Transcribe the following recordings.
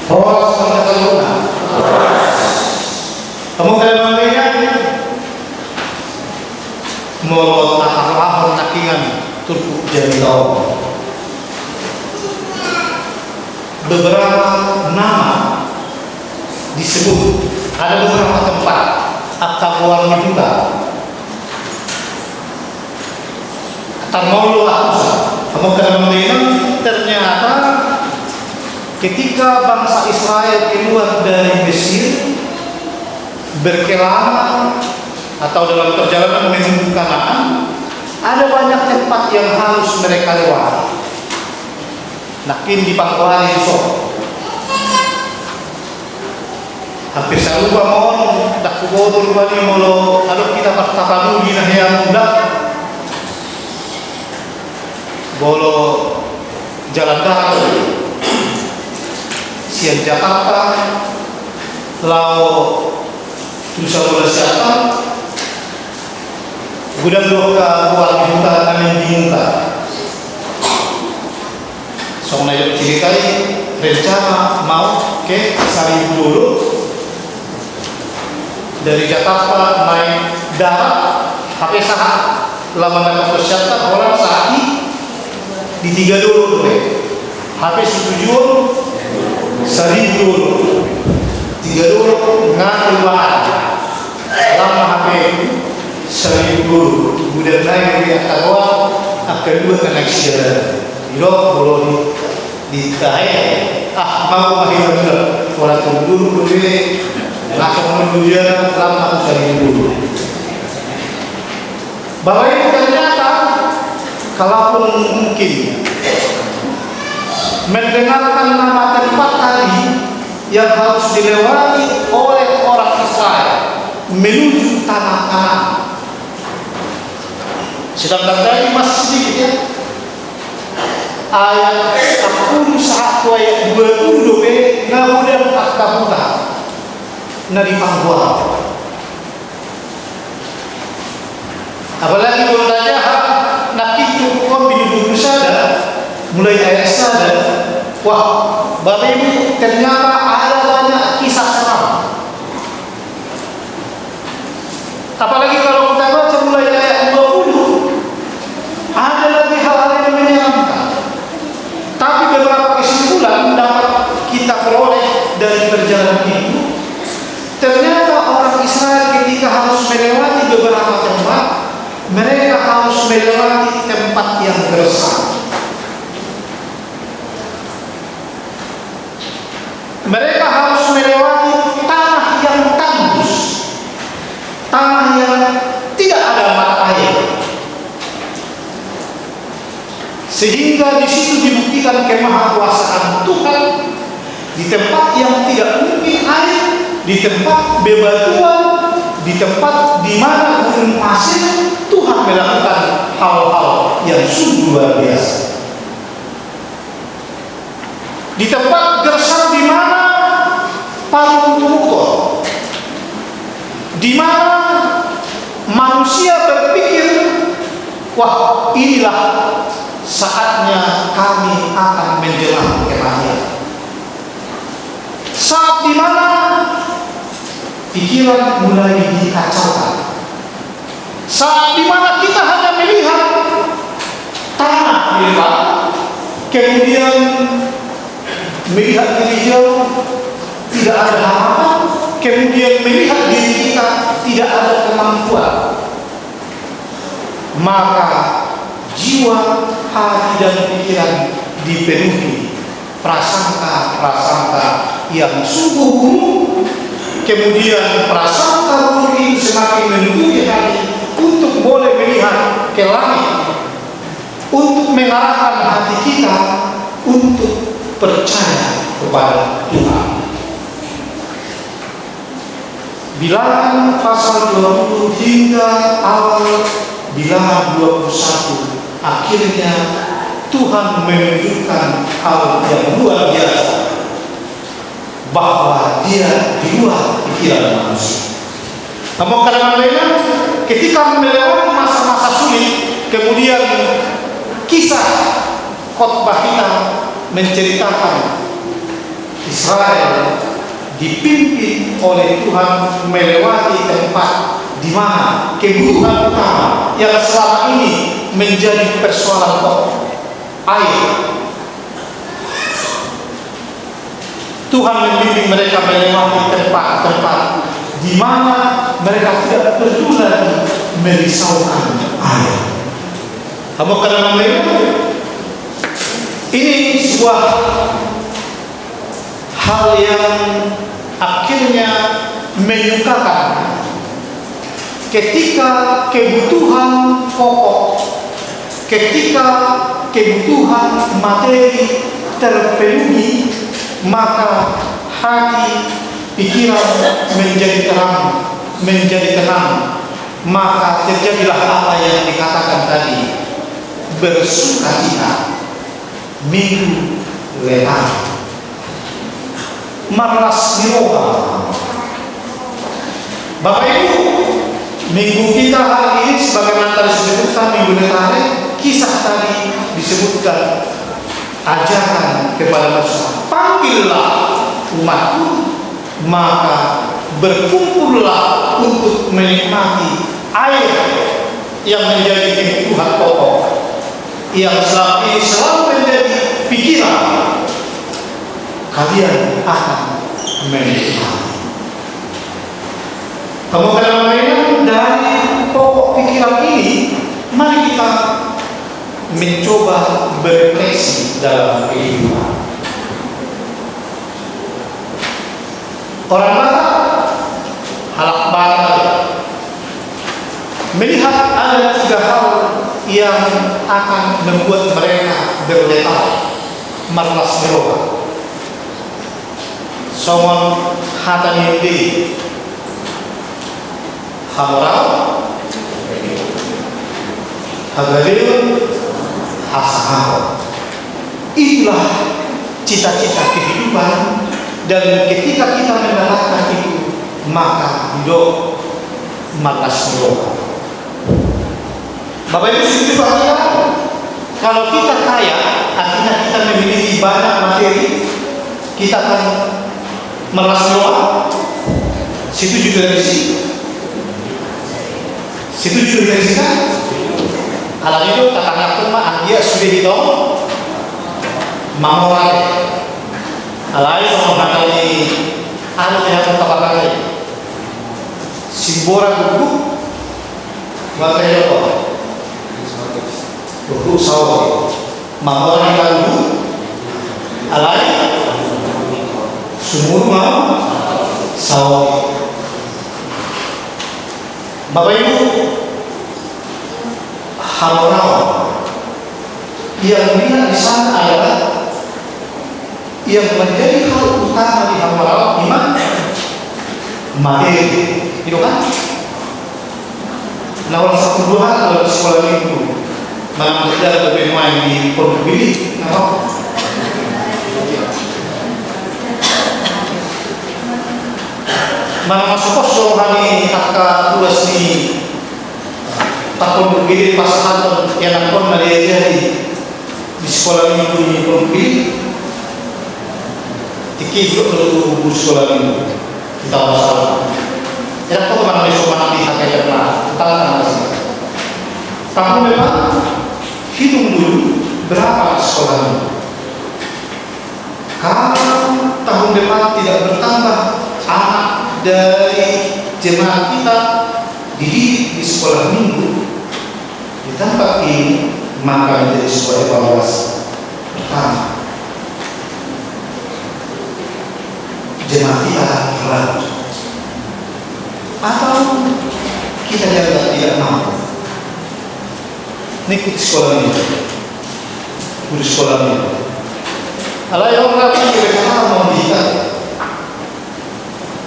Horas menetapkan. Kamu kalian mulut akar nakingan turku jadi tahu. Beberapa nama disebut, ada beberapa tempat akar uangnya juga. Tarmolu kamu kalian ternyata ketika bangsa Israel keluar dari Mesir berkelana atau dalam perjalanan menuju Kanaan, ada banyak tempat yang harus mereka lewati. Nakin di pangkuan itu hampir selalu mohon tak kubodol bani molo kalau kita bertapamu di nahya muda bolo jalan darat siang Jakarta lau Nusa Bola Selatan gudang doka buat dibuka kami dibuka soalnya yang ceritai rencana mau ke Saribu dulu dari Jakarta naik darat pakai sahat lama naik persiapan orang saat di 3 dulu habis tujuan Saribu dulu 3 dulu ngambil bahan lama habis Saribu dulu kemudian naik dari Akawal akan dua ke naik sejarah belum ditahai mau mahir orang dulu langsung menuju lama Saribu dulu bahwa itu ternyata kalaupun mungkin mendengarkan nama tempat tadi yang harus dilewati oleh orang Israel menuju tanah Kanaan. Sedangkan tadi masih sedikit ya. Ayat 10 ayat 20 kemudian akan buka nari pangguan. Apalagi kalau tanya nakitu kau bingung sada mulai ayat sada wah bapak ibu ternyata ada banyak kisah seram. Apalagi kalau kita baca mulai ayat 20 ada lagi hal-hal yang menyeramkan. Tapi beberapa kesimpulan dapat kita peroleh dari perjalanan ini. Ternyata orang Israel ketika harus melewati beberapa tempat, mereka harus melewati tempat yang gersang. Mereka harus melewati tanah yang tandus, tanah yang tidak ada mata air. Sehingga di situ dibuktikan kemahakuasaan Tuhan di tempat yang tidak mungkin air, di tempat bebatuan, di tempat di mana gunung pasir, Tuhan melakukan hal-hal yang sungguh luar biasa. Di tempat gersang di mana palu mengukur, di mana manusia berpikir, wah inilah saatnya kami akan menjelang kematian. Saat di mana pikiran mulai dikacaukan. Saat di mana kita hanya melihat tanah di depan, kemudian melihat diri jauh, tidak ada harapan, kemudian melihat diri kita tidak ada kemampuan, maka jiwa, hati dan pikiran dipenuhi prasangka-prasangka yang sungguh buruk. Kemudian prasangka buruk ini semakin menunggu hati untuk boleh melihat ke langit, untuk mengarahkan hati kita untuk percaya kepada Tuhan. Bilangan pasal 20 hingga awal bilangan 21, akhirnya Tuhan menunjukkan hal yang luar biasa, bahwa Dia di luar pikiran manusia. Namun kadang-kadang ketika melewati masa-masa sulit, kemudian kisah khotbah kita menceritakan Israel dipimpin oleh Tuhan melewati tempat di mana kebutuhan utama yang selama ini menjadi persoalan pokok, air. Tuhan membimbing mereka melewati tempat-tempat di mana mereka tidak perlu lagi merisaukan air. Kamu kenal mereka? Ini sebuah hal yang akhirnya menyukakan ketika kebutuhan pokok, ketika kebutuhan materi terpenuhi, maka hati, pikiran menjadi terang, menjadi tenang, maka terjadilah apa yang dikatakan tadi, bersukacita, minggu lelah, malas miroha. Bapak Ibu, minggu kita hari ini sebagaimana tadi disebutkan minggu letare, kisah tadi disebutkan ajaran kepada manusia, panggillah umatku, maka berkumpullah untuk menikmati air yang menjadi kebutuhan pokok yang selama ini selalu menjadi pikiran kalian akan menikmati. Kemudian dari pokok pikiran ini, mari kita mencoba berefleksi dalam kehidupan. Orang Batak, halak Batak, melihat ada 3 hal yang akan membuat mereka berletar, malas miroha. Someone hatani di Hamorau, Hagalil, Hasahau. Itulah cita-cita kehidupan, dan ketika kita mendapatkan itu, maka hidup malas miroha. Bapak Ibu setuju Pak? Kalau kita kaya, artinya kita memiliki banyak materi, kita akan malas miroha. Setuju dari sini? Setuju dari sini kan? Kalau itu tetangga rumah dia sudah hitung mamorale. Alai sama kali anu yang terpakai. Simbora buku materi apa? Buku sawah. Mamorale lalu alai sumur mau sawah. Bapak Ibu, Hamorau yang dilihat di sana adalah yang menjadi hal utama di Hamorau iman materi, itu kan? Nah, orang 1-2 hari kalau di sekolah minggu, mana tidak lebih main di Pondok, mana masuk kosong hari kakak tulis di tahun begini pasangan yang pun jadi di sekolah minggu di Pondok tiki dulu untuk sekolah minggu kita masalah. Tidak tahu mana besok mana kita kayak pernah kita tahun depan hitung dulu berapa sekolah minggu. Kalau tahun depan tidak bertambah anak dari jemaat kita dididik di sekolah minggu di tempat ini, maka menjadi sebuah evaluasi. Pertama, jemaat kita terlalu, atau kita dianggap tidak mampu mengikuti sekolah minggu, di sekolah minggu. Kalau yang orang kira-kira mau diikat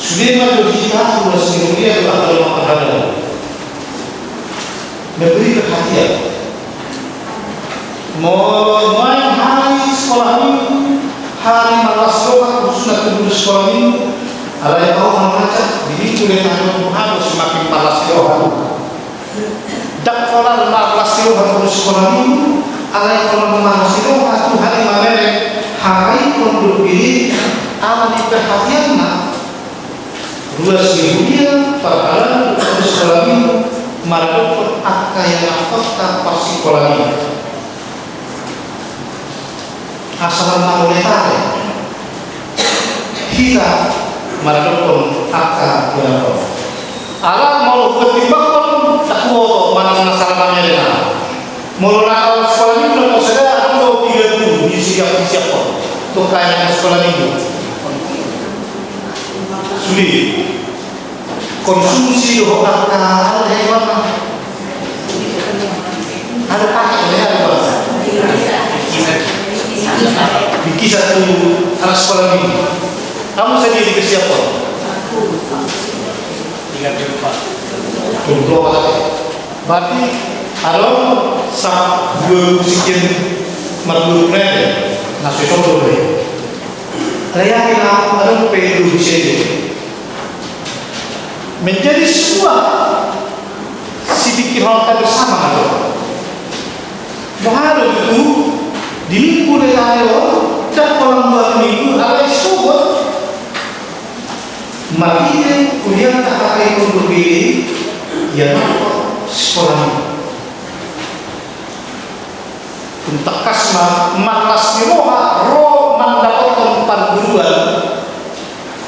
Sudirman berkita sudah semuanya telah dalam keadaan memberi perhatian main hari sekolah minggu, hari malas doa khususnya kedua sekolah minggu. Ada yang tahu membaca di minggu dan Tuhan harus semakin malas doa. Dak orang malas doa terus sekolah minggu. Ada yang kalau malas doa Tuhan yang hari penduduk ini alami perhatiannya luas minggunya perkara sekolah minggu maradopon akka yang kota pasti sekolah minggu asal monetare kita maradopon akka berapa alam mau ketimbang tak mau mana salamnya dengan mau nakal sekolah minggu atau sedang atau 30 di siap untuk kaya sekolah minggu sulit konsumsi doh akal hewan ada pakai ada bahasa bikin satu anak sekolah minggu kamu sendiri ke siapa? Contoh berarti kalau sama dua musikin merdu keren nasi contoh deh layakin aku ada pedu di sini menjadi sebuah si pikiran bersama atau bahwa itu di minggu lelah dan kolam buat minggu ada sobat makanya kuliah tak pakai untuk pilih yang sekolah untuk kasma malas di roha roh mendapatkan perguruan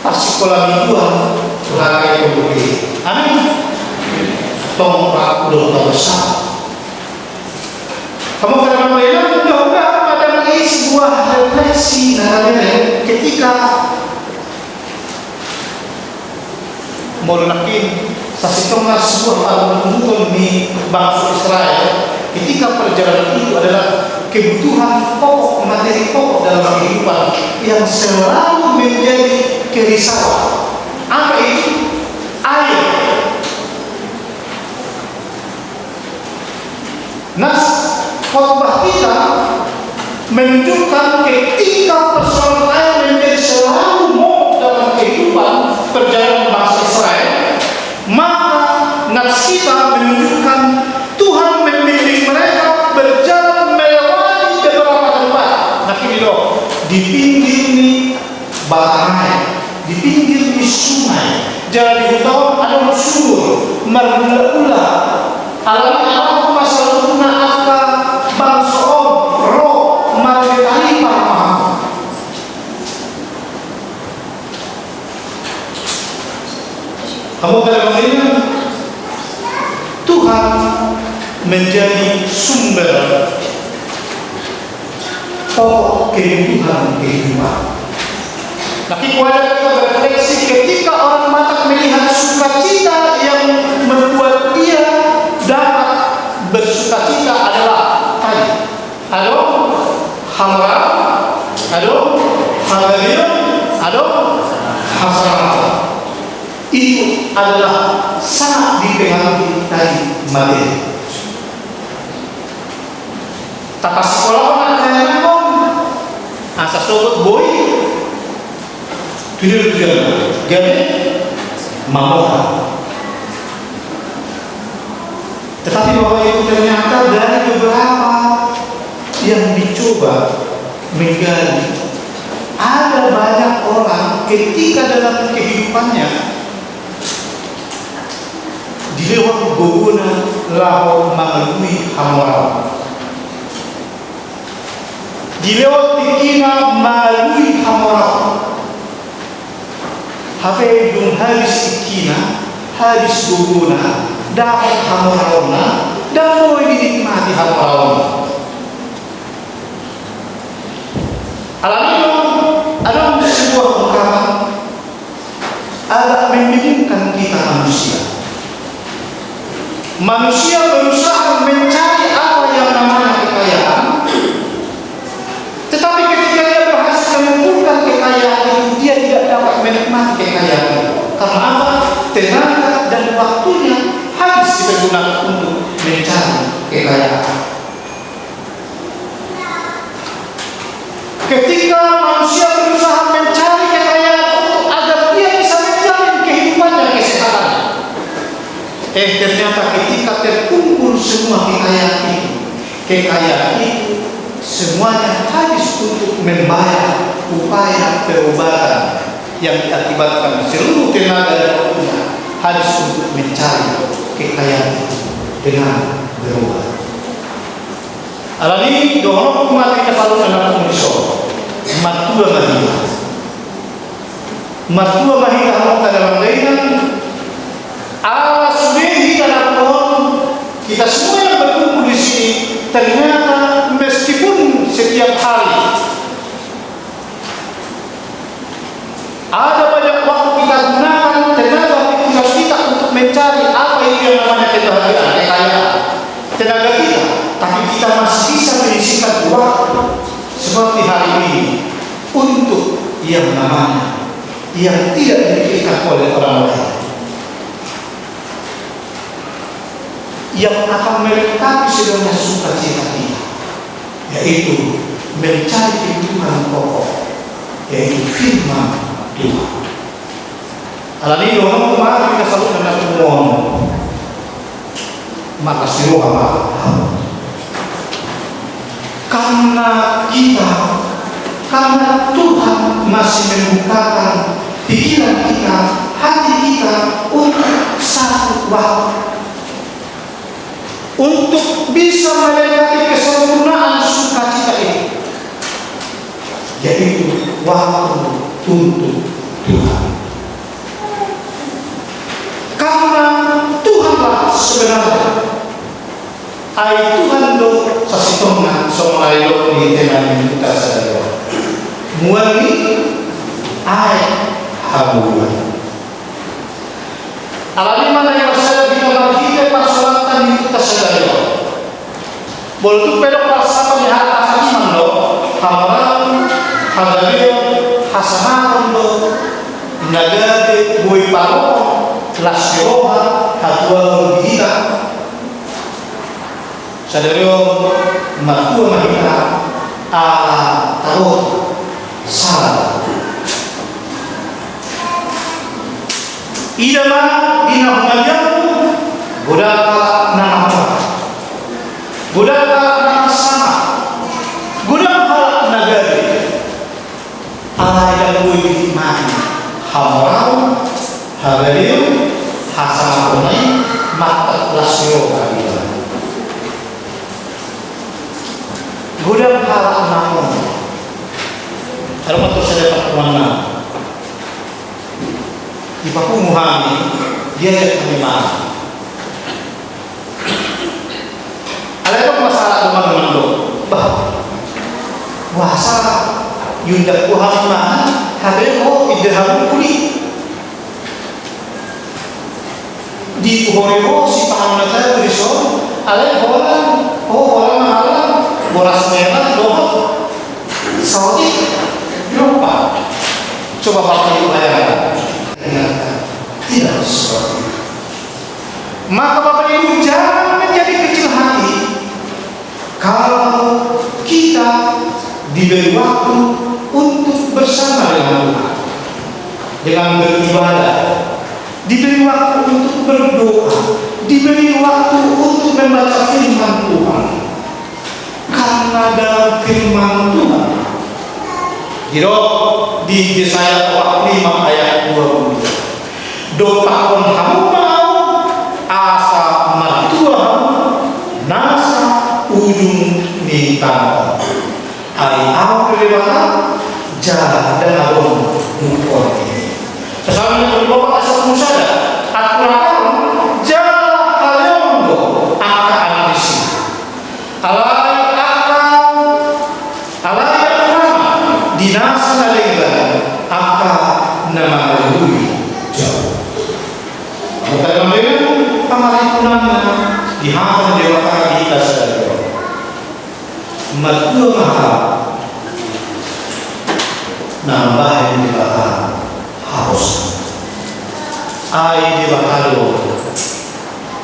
pas sekolah mingguan pakai untuk pilih amin tongkat udah bersama kamu kadang bilang enggak ada sebuah refleksi namanya ketika mau nakin sasitonglah sebuah pertemuan di bangsa Israel ketika perjalanan itu adalah kebutuhan pokok materi pokok dalam kehidupan yang selalu menjadi kerisauan apa itu? Air nas khotbah kita menunjukkan ketika persoalan air menjadi selalu mau dalam kehidupan perjalanan bangsa Israel maka nas kita menunjukkan Tuhan memilih mereka berjalan melewati beberapa tempat nah ini loh di pinggir ini bahaya di pinggir ini sungai jalan di hutan ada sumur mergula-gula alam pasal tuna akka bangsa roh margetari paham kamu kadang mendengar Tuhan menjadi sumber pokok kehidupan. Tapi kepada kita berefleksi ketika orang Batak melihat sukacita yang membuat dia dapat bersukacita adalah tadi. Halo, hamra, halo, hamrabil, halo, hasrat. Itu adalah sangat dipengaruhi dari materi. Tata sekolah anak asa sobat boy tujuan jadi mau tetapi bahwa itu ternyata dari beberapa yang dicoba menggali ada banyak orang ketika dalam kehidupannya dilewat gogona lahu melalui hamorau dilewat pikina melalui hamorau hape dung habis pikina habis gogona dapat hamorau dan boleh dinikmati hamorau alam itu ada sebuah ungkapan agak membingungkan kita manusia berusaha mencari apa yang namanya kekayaan tetapi ketika dia berhasil mengumpulkan kekayaan itu dia tidak dapat menikmati kekayaan itu karena apa? Tenaga dan waktunya habis digunakan untuk mencari kekayaan. Ketika manusia berusaha mencari kekayaan untuk agar dia bisa menjalin kehidupannya kesehatan ternyata ketika terkumpul semua kekayaan itu semuanya habis untuk membayar upaya perubatan yang diakibatkan seluruh tenaga dan waktunya harus untuk mencari kekayaan dengan berobat. Alani dohong mati kesalu anak unsur matua mahina Allah dalam dainan ala sunehi dalam pohon. Kita semua yang berkumpul di sini ternyata meskipun setiap hari ada banyak waktu kita gunakan tenaga pikiran kita untuk mencari apa itu yang namanya kebahagiaan, kekayaan tenaga kita, tapi kita masih bisa menyisihkan waktu seperti hari ini untuk yang namanya yang tidak dipikirkan oleh orang lain, yang akan melengkapi sebenarnya sukacita kita, yaitu mencari kebutuhan pokok, yaitu firman Tuhan. Alani doang kemarin kita selalu dengan umum, maka siruh apa? Karena Tuhan masih membukakan pikiran kita, hati kita untuk satu waktu, untuk bisa melengkapi kesempurnaan sukacita ini, yaitu waktu untuk Tuhan. Karena Tuhanlah sebenarnya Tuhan do sasitongna sama ayo di tenan kita sadar. Muali habuan. Alami mana yang saya kita marhite persolatan kita sadar. Boltu pedok rasa penyahat hakiman do, hamaran hadario hasanatan do, nagade boy paro, lasyoha hatua bihita. Sadario matua mahita tahu salah. Idama dinahunganyaku budaka nama budaka nama sama budaka nagari yang gue mani hamarau hagariu hasanapunai mata lasyo kabila budaka namun kalau matur saya dapat mana di Paku Muhami dia yang memang ada apa masalah teman-teman do puasa yunda Muhami mana hari oh ideham kuli di Horebo si pangamata berisol ada orang mahalan boras merah doang Saudi lupa coba pakai bayangkan tidak seperti itu. Maka Bapak Ibu jangan menjadi kecil hati kalau kita diberi waktu untuk bersama dengan Tuhan, dengan beribadah, diberi waktu untuk berdoa, diberi waktu untuk membaca firman Tuhan. Karena dalam firman Tuhan di Yesaya 45 ayat 20 dopakon hamu mau asa martua nasa ujung nitang hari awal kelewatan jalan dan abon mukor ini sesalahnya berbawa asal musada aturan jalan kalian angka analisis alai dinasa lega angka nama lebih jauh. Maka kemudian pamaripunana dihapan dewata kita sadar. Matua maha nambah yang dibakar haus. Ai dibakalo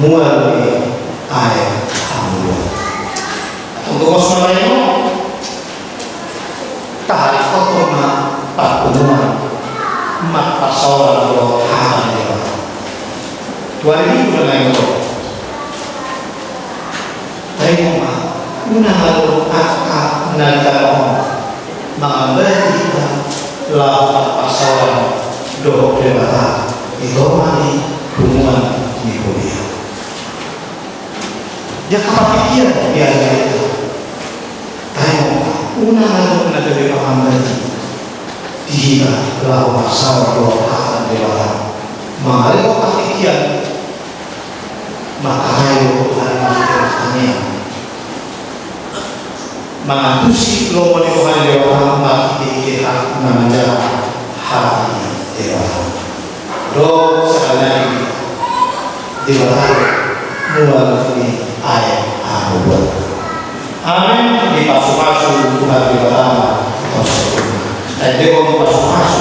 muali ai hamul. Untuk kosong lain tahari kotona pakunuan mak pasola lo haman dewa 2000 dengan itu dari rumah una halu aka nalita mo mak do dewata idomani hubungan di kuliah. Ya kepastian biasa itu. Tayo una na dari paham tadi. Dihina lawan masalah doa dewata. Mengalir kepastian maka ayo tanya mengantusi lomo di Tuhan dewata mati kita menanjak hati dewata. Do sekali dewata mulai ini ayat anugerah. Amin. Di pasu-pasu bukan dewata. Dan dia mau pasu-pasu